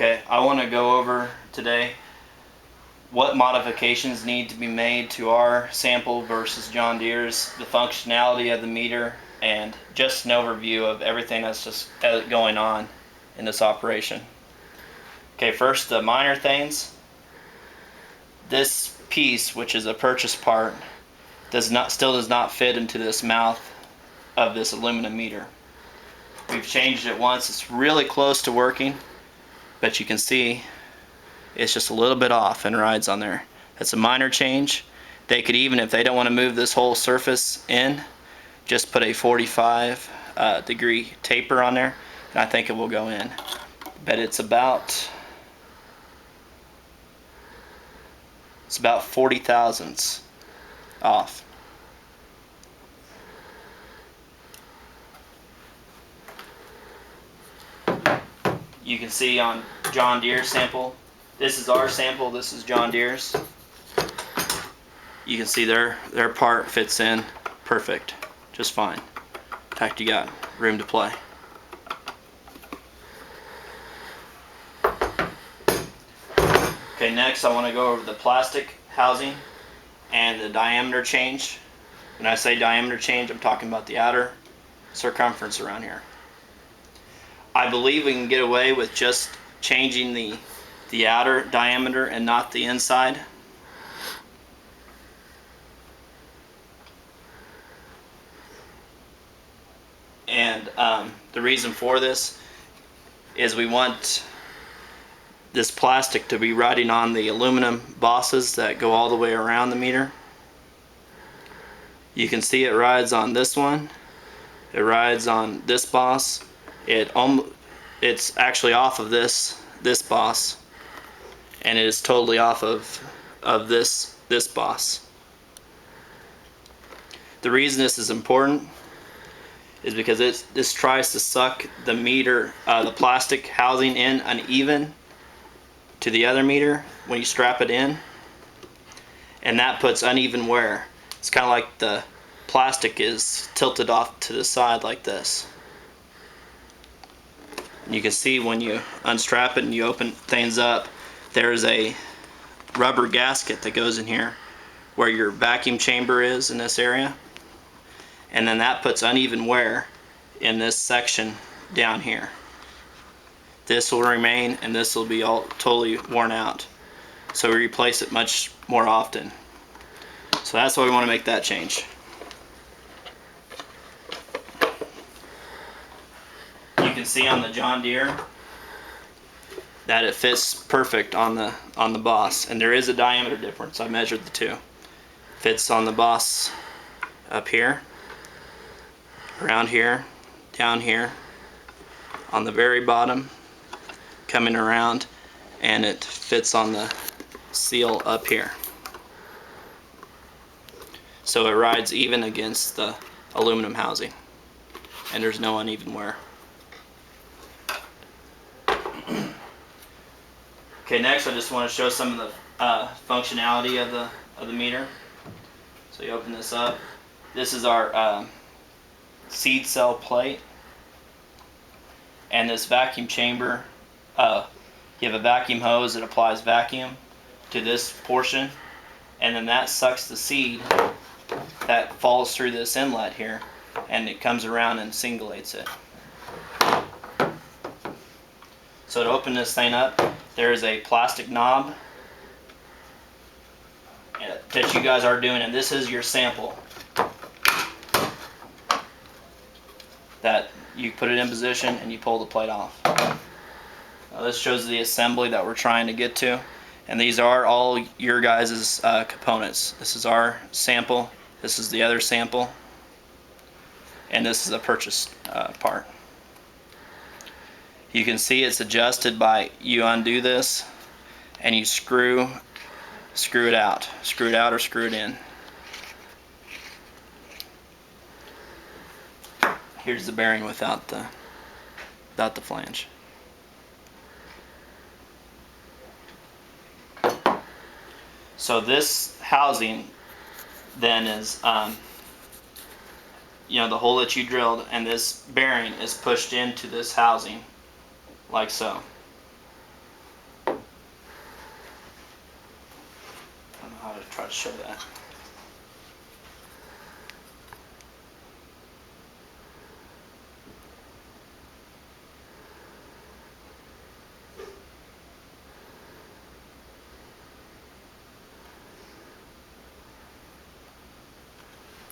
Okay, I want to go over today what modifications need to be made to our sample versus John Deere's, the functionality of the meter, and just an overview of everything that's just going on in this operation. Okay, first the minor things. This piece, which is a purchase part, still does not fit into this mouth of this aluminum meter. We've changed it once. It's really close to working, but you can see it's just a little bit off and rides on there. That's a minor change. They could even, if they don't want to move this whole surface in, just put a 45 degree taper on there, and I think it will go in. But it's about 40 thousandths off. You can see on John Deere's sample, this is our sample, this is John Deere's. You can see their part fits in perfect, just fine. In fact, you got room to play. Okay, next I want to go over the plastic housing and the diameter change. When I say diameter change, I'm talking about the outer circumference around here. I believe we can get away with just changing the outer diameter and not the inside. And the reason for this is we want this plastic to be riding on the aluminum bosses that go all the way around the meter. You can see it rides on this one. It rides on this boss. It's actually off of this boss, and it is totally off of this boss. The reason this is important is because this tries to suck the meter, the plastic housing in uneven to the other meter when you strap it in, and that puts uneven wear. It's kind of like the plastic is tilted off to the side like this. And you can see when you unstrap it and you open things up, there's a rubber gasket that goes in here where your vacuum chamber is in this area, and then that puts uneven wear in this section down here. This will remain, and this will be all totally worn out, so we replace it much more often. So that's why we want to make that change. You can see on the John Deere that it fits perfect on the boss, and there is a diameter difference. I measured the two. Fits on the boss up here, around here, down here, on the very bottom, coming around, and it fits on the seal up here. So it rides even against the aluminum housing, and there's no uneven wear. Okay, next I just want to show some of the functionality of the meter. So you open this up. This is our seed cell plate, and this vacuum chamber. You have a vacuum hose that applies vacuum to this portion, and then that sucks the seed that falls through this inlet here, and it comes around and singulates it. So to open this thing up, there is a plastic knob that you guys are doing, and this is your sample. That you put it in position and you pull the plate off. Now this shows the assembly that we're trying to get to, and these are all your guys' components. This is our sample, this is the other sample, and this is a purchased part. You can see it's adjusted by, you undo this and you screw it out or screw it in. Here's the bearing without the flange. So this housing then is the hole that you drilled, and this bearing is pushed into this housing like so. try to show that.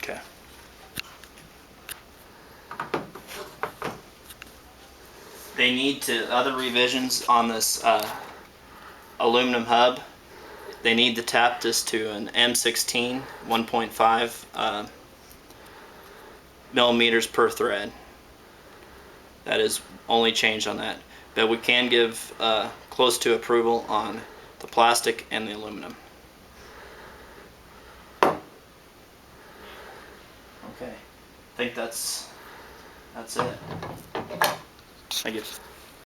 Okay. They need to, other revisions on this aluminum hub, they need to tap this to an M16 1.5 millimeters per thread. That is only changed on that. But we can give close to approval on the plastic and the aluminum. Okay, I think that's it. Thank you.